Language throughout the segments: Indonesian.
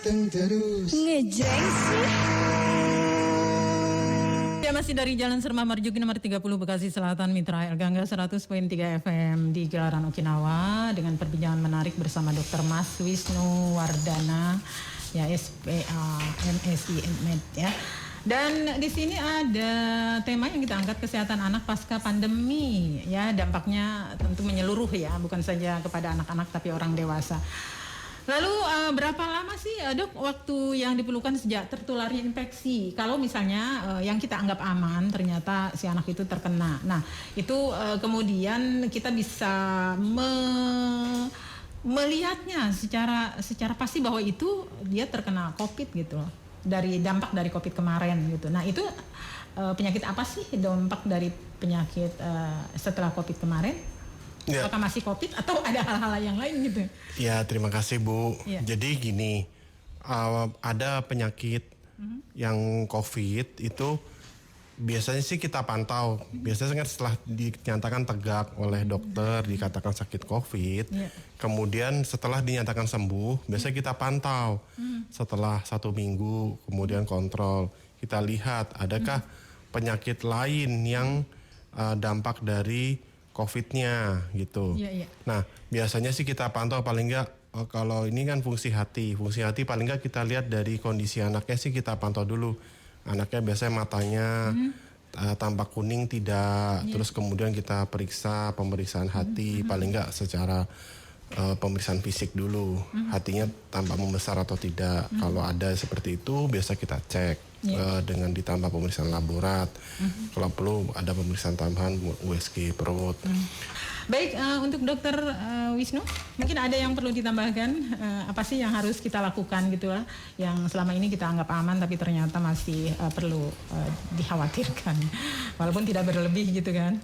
ganteng terus. Ngejreng sih. Ya, masih dari Jalan Serma Marjuki nomor 30 Bekasi Selatan, Mitra Elgangga 100.3 FM di Gelaran Okinawa dengan perbincangan menarik bersama Dr. Mas Wisnu Wardana, ya SPA MSI Med ya. Dan di sini ada tema yang kita angkat, kesehatan anak pasca pandemi ya, dampaknya tentu menyeluruh ya, bukan saja kepada anak-anak tapi orang dewasa. Lalu berapa lama sih dok waktu yang diperlukan sejak tertularnya infeksi? Kalau misalnya yang kita anggap aman ternyata si anak itu terkena. Nah itu kemudian kita bisa melihatnya secara pasti bahwa itu dia terkena COVID gitu loh. Dari dampak dari COVID kemarin gitu. Nah itu penyakit apa sih dampak dari penyakit setelah COVID kemarin? Ya. Apakah masih COVID atau ada hal-hal yang lain gitu? Ya, terima kasih Bu. Ya. Jadi gini, ada penyakit yang COVID itu biasanya sih kita pantau. Biasanya kan setelah dinyatakan tegak oleh dokter, dikatakan sakit COVID, kemudian setelah dinyatakan sembuh, biasanya kita pantau. Setelah 1 minggu, kemudian kontrol. Kita lihat adakah penyakit lain yang dampak dari COVID-nya gitu. Nah, biasanya sih kita pantau paling enggak kalau ini kan fungsi hati. Fungsi hati paling enggak kita lihat dari kondisi anaknya sih kita pantau dulu. Anaknya biasanya matanya tampak kuning tidak. Terus kemudian kita periksa pemeriksaan hati paling enggak secara pemeriksaan fisik dulu. Hatinya tampak membesar atau tidak. Kalau ada seperti itu biasa kita cek. Dengan ditambah pemeriksaan laborat, kalau perlu ada pemeriksaan tambahan USG perut. Baik, untuk Dokter Wisnu, mungkin ada yang perlu ditambahkan, apa sih yang harus kita lakukan gitu lah, yang selama ini kita anggap aman tapi ternyata masih perlu dikhawatirkan, walaupun tidak berlebih gitu kan?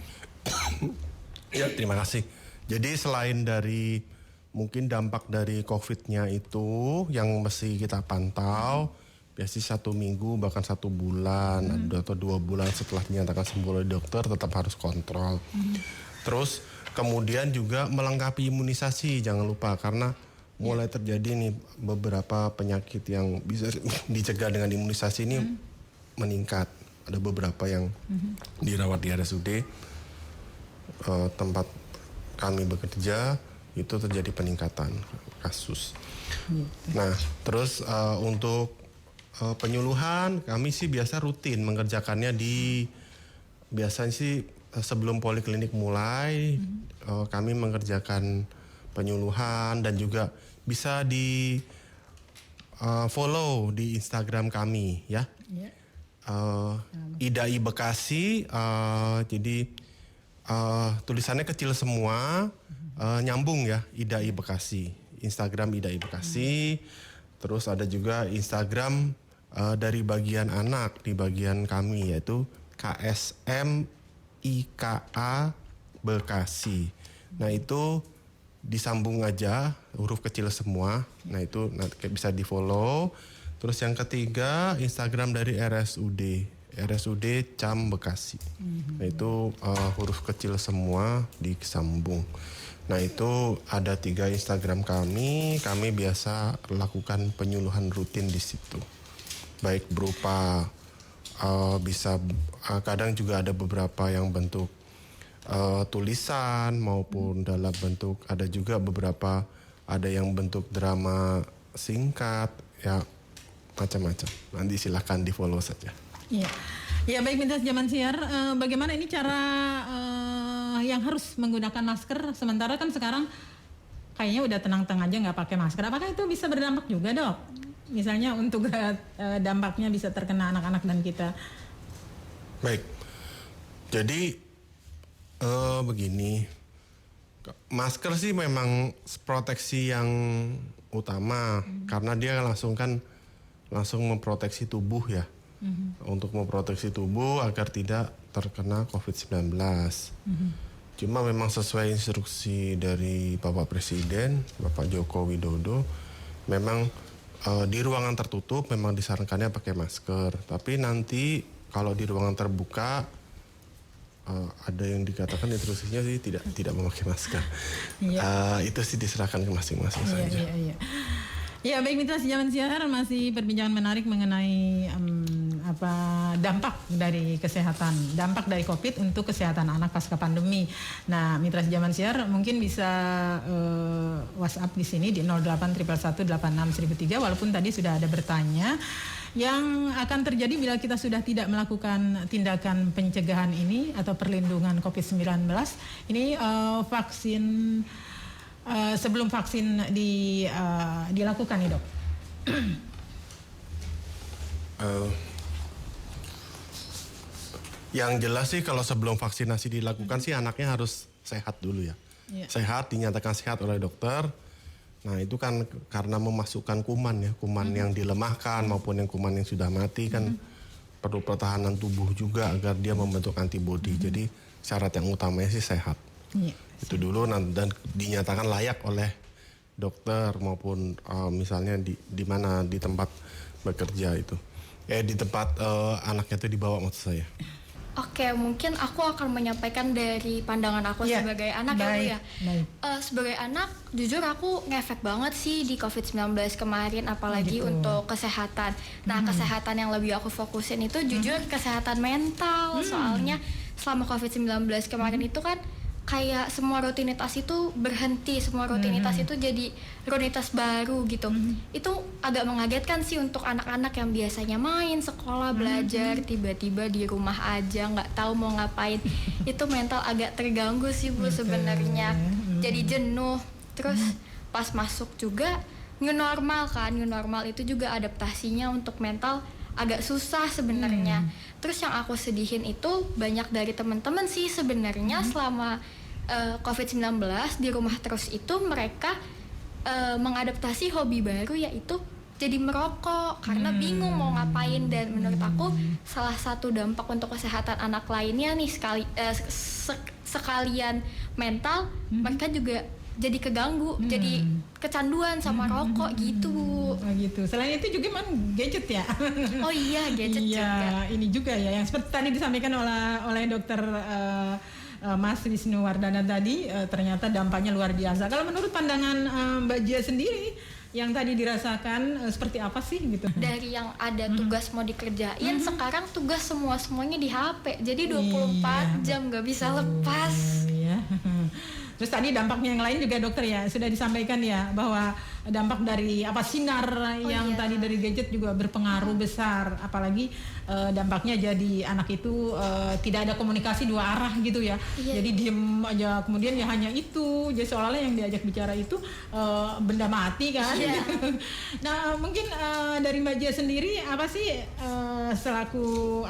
Ya, terima kasih. Jadi selain dari mungkin dampak dari COVID-nya itu yang mesti kita pantau, biasanya 1 minggu bahkan 1 bulan atau 2 bulan setelah dinyatakan sembuh oleh dokter tetap harus kontrol. Terus kemudian juga melengkapi imunisasi, jangan lupa karena mulai terjadi nih beberapa penyakit yang bisa dicegah dengan imunisasi ini meningkat. Ada beberapa yang dirawat di RSUD tempat kami bekerja itu terjadi peningkatan kasus. Nah terus untuk penyuluhan kami sih biasa rutin mengerjakannya biasanya sih sebelum poliklinik mulai kami mengerjakan penyuluhan dan juga bisa di follow di Instagram kami ya. IDAI Bekasi, jadi tulisannya kecil semua, nyambung ya, IDAI Bekasi, Instagram IDAI Bekasi. Terus ada juga Instagram dari bagian anak di bagian kami yaitu KSM IKA Bekasi. Nah itu disambung aja huruf kecil semua. Nah itu nanti bisa di follow. Terus yang ketiga Instagram dari RSUD Cam Bekasi. Nah itu huruf kecil semua disambung. Nah itu ada 3 Instagram kami biasa lakukan penyuluhan rutin di situ. Baik berupa bisa kadang juga ada beberapa yang bentuk tulisan maupun dalam bentuk ada juga beberapa ada yang bentuk drama singkat ya macam-macam. Nanti silahkan di follow saja. Iya, ya baik Mintas Zaman Siar, bagaimana ini cara yang harus menggunakan masker sementara kan sekarang kayaknya udah tenang-tenang aja nggak pakai masker. Apakah itu bisa berdampak juga dok? Misalnya untuk dampaknya bisa terkena anak-anak dan kita. Baik, jadi begini, masker sih memang proteksi yang utama karena dia langsung memproteksi tubuh ya. Untuk memproteksi tubuh agar tidak terkena COVID-19. Cuma memang sesuai instruksi dari Bapak Presiden, Bapak Joko Widodo, memang di ruangan tertutup memang disarankannya pakai masker. Tapi nanti kalau di ruangan terbuka ada yang dikatakan instruksinya sih tidak memakai masker. Itu sih diserahkan ke masing-masing saja. Iya. Ya baik mitra sejaman siar, masih perbincangan menarik mengenai dampak dari kesehatan, dampak dari COVID untuk kesehatan anak pasca pandemi. Nah mitra sejaman siar mungkin bisa WhatsApp di sini di 0811186003 walaupun tadi sudah ada bertanya yang akan terjadi bila kita sudah tidak melakukan tindakan pencegahan ini atau perlindungan COVID-19. Ini vaksin sebelum vaksin dilakukan nih dok. Yang jelas sih kalau sebelum vaksinasi dilakukan sih anaknya harus sehat dulu ya. Sehat, dinyatakan sehat oleh dokter. Nah itu kan karena memasukkan kuman ya, kuman yang dilemahkan maupun yang kuman yang sudah mati kan perlu pertahanan tubuh juga agar dia membentuk antibodi. Jadi syarat yang utamanya sih sehat. Itu dulu dan dinyatakan layak oleh dokter maupun misalnya di mana di tempat bekerja itu. Di tempat anaknya itu dibawa maksud saya. Oke, mungkin aku akan menyampaikan dari pandangan aku sebagai anak ya Bu ya. Sebagai anak, jujur aku ngefek banget sih di COVID-19 kemarin, apalagi untuk kesehatan. Nah, kesehatan yang lebih aku fokusin itu jujur kesehatan mental. Soalnya selama COVID-19 kemarin itu kan kayak semua rutinitas itu berhenti, semua rutinitas itu jadi rutinitas baru gitu. Itu agak mengagetkan sih untuk anak-anak yang biasanya main, sekolah, belajar, tiba-tiba di rumah aja nggak tahu mau ngapain. Itu mental agak terganggu sih Bu sebenarnya. Jadi jenuh. Terus pas masuk juga new normal kan, new normal itu juga adaptasinya untuk mental agak susah sebenarnya. Terus yang aku sedihin itu banyak dari teman-teman sih sebenarnya selama COVID-19 di rumah terus itu mereka mengadaptasi hobi baru yaitu jadi merokok karena bingung mau ngapain. Dan menurut aku salah satu dampak untuk kesehatan anak lainnya nih sekalian mental mereka juga jadi keganggu, jadi kecanduan sama rokok gitu. Gitu. Selain itu juga gadget ya. Oh iya, gadget juga. Ini juga ya yang seperti tadi disampaikan oleh dokter Mas Wisnu Wardana tadi, ternyata dampaknya luar biasa. Kalau menurut pandangan Mbak Jia sendiri yang tadi dirasakan seperti apa sih gitu? Dari yang ada tugas mau dikerjain, sekarang tugas semuanya di HP. Jadi 24 jam nggak bisa lepas. Iya. Terus tadi dampaknya yang lain juga dokter ya sudah disampaikan ya bahwa dampak dari sinar tadi dari gadget juga berpengaruh besar, apalagi dampaknya jadi anak itu tidak ada komunikasi dua arah gitu ya. Jadi diem aja kemudian ya hanya itu, jadi seolah-olah yang diajak bicara itu benda mati kan. Nah mungkin dari Mbak Jia sendiri apa sih selaku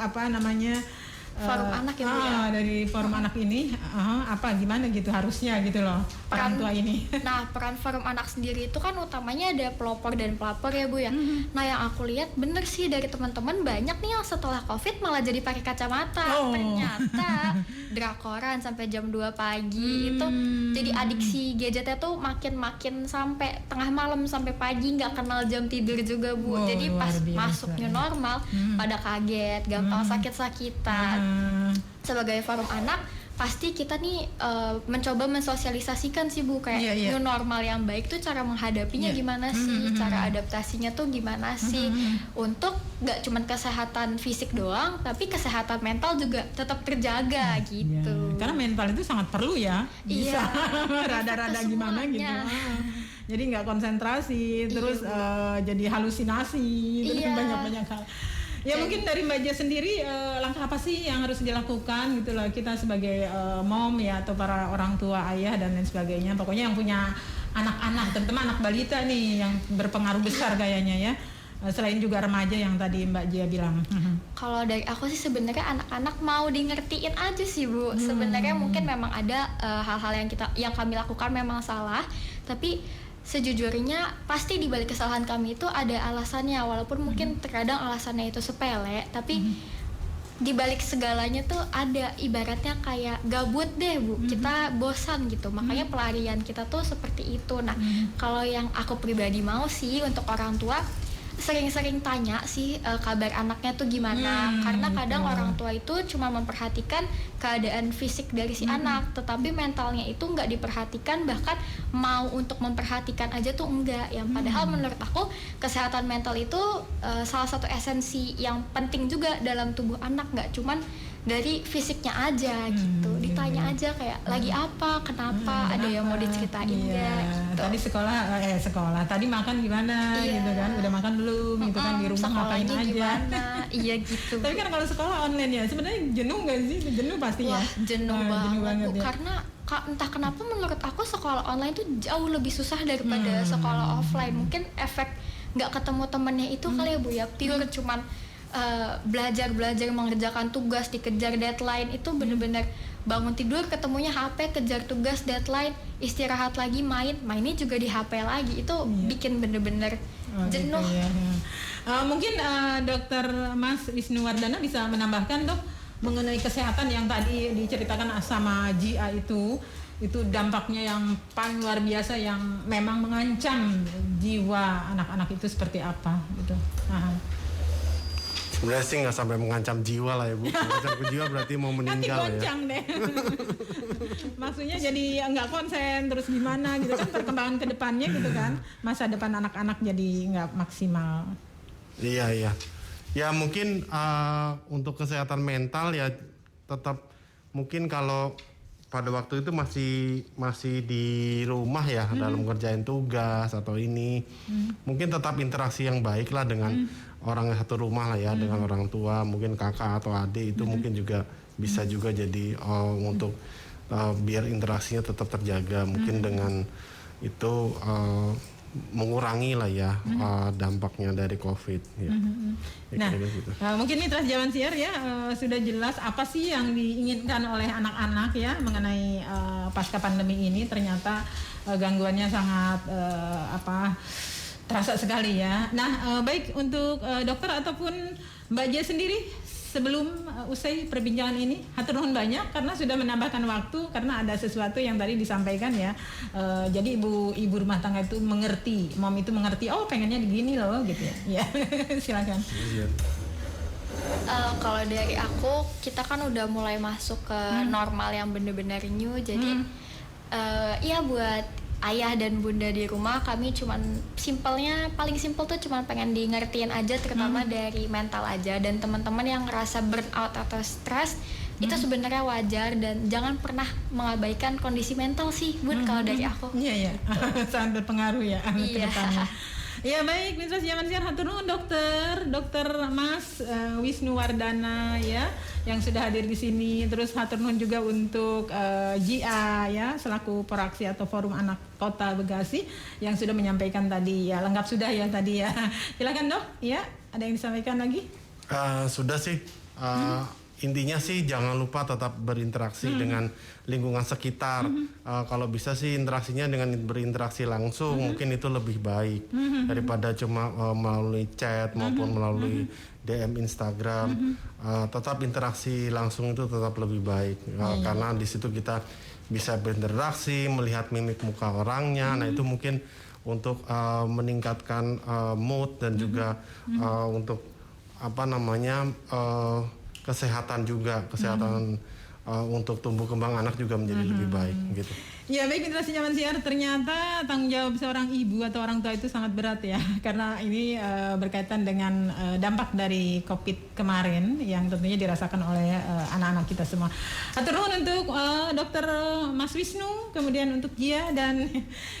forum anak ya Bu ya? Dari forum anak ini gimana gitu harusnya gitu loh orang tua ini. Nah peran forum anak sendiri itu kan utamanya ada pelopor dan pelapor ya Bu ya. Nah yang aku lihat bener sih dari teman-teman banyak nih yang setelah COVID malah jadi pakai kacamata. Ternyata drakoran sampai jam 2 pagi itu jadi adiksi gadgetnya tuh makin sampai tengah malam sampai pagi nggak kenal jam tidur juga Bu. Jadi pas masuk new normal pada kaget, gampang sakit-sakitan. Sebagai forum anak pasti kita nih mencoba mensosialisasikan sih Bu kayak new normal yang baik tuh cara menghadapinya gimana sih, cara adaptasinya tuh gimana sih untuk gak cuman kesehatan fisik doang tapi kesehatan mental juga tetap terjaga gitu. Karena mental itu sangat perlu ya, bisa rada-rada gimana gitu. Jadi nggak konsentrasi, terus jadi halusinasi, terus banyak-banyak hal. Ya mungkin dari Mbak Jia sendiri langkah apa sih yang harus dilakukan gitu loh kita sebagai mom ya atau para orang tua ayah dan lain sebagainya, pokoknya yang punya anak-anak terutama anak balita nih yang berpengaruh besar kayaknya ya, selain juga remaja yang tadi Mbak Jia bilang. Kalau dari aku sih sebenarnya anak-anak mau di ngertiin aja sih Bu. Sebenarnya mungkin memang ada hal-hal yang kami lakukan memang salah, tapi sejujurnya pasti di balik kesalahan kami itu ada alasannya, walaupun mungkin terkadang alasannya itu sepele, tapi di balik segalanya tuh ada ibaratnya kayak gabut deh Bu, kita bosan gitu, makanya pelarian kita tuh seperti itu. Nah kalau yang aku pribadi mau sih untuk orang tua sering-sering tanya sih kabar anaknya tuh gimana, karena kadang orang tua itu cuma memperhatikan keadaan fisik dari si anak, tetapi mentalnya itu nggak diperhatikan, bahkan mau untuk memperhatikan aja tuh enggak. Yang padahal menurut aku kesehatan mental itu salah satu esensi yang penting juga dalam tubuh anak, nggak cuman dari fisiknya aja gitu. Ditanya aja kayak lagi apa, kenapa, ada yang mau diceritain nggak gitu. Tadi sekolah tadi makan gimana gitu kan, udah makan belum gitu kan, di rumah ngapain aja gimana. Iya gitu. Tapi kan kalau sekolah online ya sebenarnya jenuh nggak sih? Jenuh pasti. Wah, ya jenuh banget Bu, ya. karena entah kenapa menurut aku sekolah online tuh jauh lebih susah daripada sekolah offline. Mungkin efek nggak ketemu temennya itu kali ya Bu ya, pure cuman belajar mengerjakan tugas, dikejar deadline. Itu bener-bener bangun tidur ketemunya HP, kejar tugas, deadline, istirahat lagi, mainnya juga di HP lagi. Itu bikin bener-bener jenuh gitu, ya. Mungkin Dokter Mas Wisnu Wardana bisa menambahkan Dok mengenai kesehatan yang tadi diceritakan sama Jia, itu dampaknya yang paling luar biasa yang memang mengancam jiwa anak-anak itu seperti apa gitu. Sebenarnya sih nggak sampai mengancam jiwa lah ya Bu. Mengancam ke jiwa berarti mau meninggal ya. Deh. Maksudnya jadi nggak konsen terus gimana gitu kan, perkembangan ke depannya gitu kan, masa depan anak-anak jadi nggak maksimal. Iya. Ya mungkin untuk kesehatan mental ya tetap mungkin kalau pada waktu itu masih di rumah ya dalam kerjain tugas atau ini mungkin tetap interaksi yang baik lah dengan orang satu rumah lah ya, dengan orang tua, mungkin kakak atau adik itu mungkin juga bisa juga jadi untuk biar interaksinya tetap terjaga, mungkin dengan itu mengurangi lah ya dampaknya dari COVID ya. Nah, gitu. Mungkin Mitra Jawan Siar ya sudah jelas apa sih yang diinginkan oleh anak-anak ya mengenai pasca pandemi ini. Ternyata gangguannya sangat terasa sekali ya. Nah, baik untuk dokter ataupun Mbak Jia sendiri, sebelum usai perbincangan ini, hatur nuhun banyak karena sudah menambahkan waktu, karena ada sesuatu yang tadi disampaikan ya. Jadi ibu rumah tangga itu mengerti, mom itu mengerti, oh pengennya begini loh gitu ya. Ya, silakan. Kalau dari aku, kita kan udah mulai masuk ke normal yang bener-bener new. Jadi ya buat ayah dan bunda di rumah, kami cuman paling simpel tuh cuman pengen di ngertiin aja, terutama dari mental aja. Dan teman-teman yang ngerasa burnout atau stres itu sebenarnya wajar, dan jangan pernah mengabaikan kondisi mental sih Bun, kalau dari aku. Iya sangat berpengaruh ya ke depannya. Ya baik, Mitra Jawan Siar, hatur nuhun Dokter Mas Wisnu Wardana ya yang sudah hadir di sini. Terus hatur nuhun juga untuk Jia ya selaku Poraksi atau Forum Anak Kota Bekasi yang sudah menyampaikan tadi ya, lengkap sudah ya tadi ya. Silakan Dok, ya ada yang disampaikan lagi? Sudah sih. Intinya sih jangan lupa tetap berinteraksi dengan lingkungan sekitar. Kalau bisa sih interaksinya dengan berinteraksi langsung, mungkin itu lebih baik daripada cuma melalui chat maupun melalui DM Instagram. Tetap interaksi langsung itu tetap lebih baik, karena di situ kita bisa berinteraksi, melihat mimik muka orangnya. Nah itu mungkin untuk meningkatkan mood dan juga untuk kesehatan juga, untuk tumbuh kembang anak juga menjadi lebih baik gitu. Ya baik, Mitra Jawan Siar, ternyata tanggung jawab seorang ibu atau orang tua itu sangat berat ya, karena ini berkaitan dengan dampak dari COVID kemarin yang tentunya dirasakan oleh anak-anak kita semua. Hatur nuhun untuk Dokter Mas Wisnu, kemudian untuk Jia dan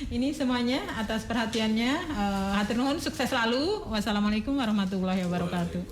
ini semuanya atas perhatiannya. Hatur nuhun, sukses selalu. Wassalamualaikum warahmatullahi wabarakatuh.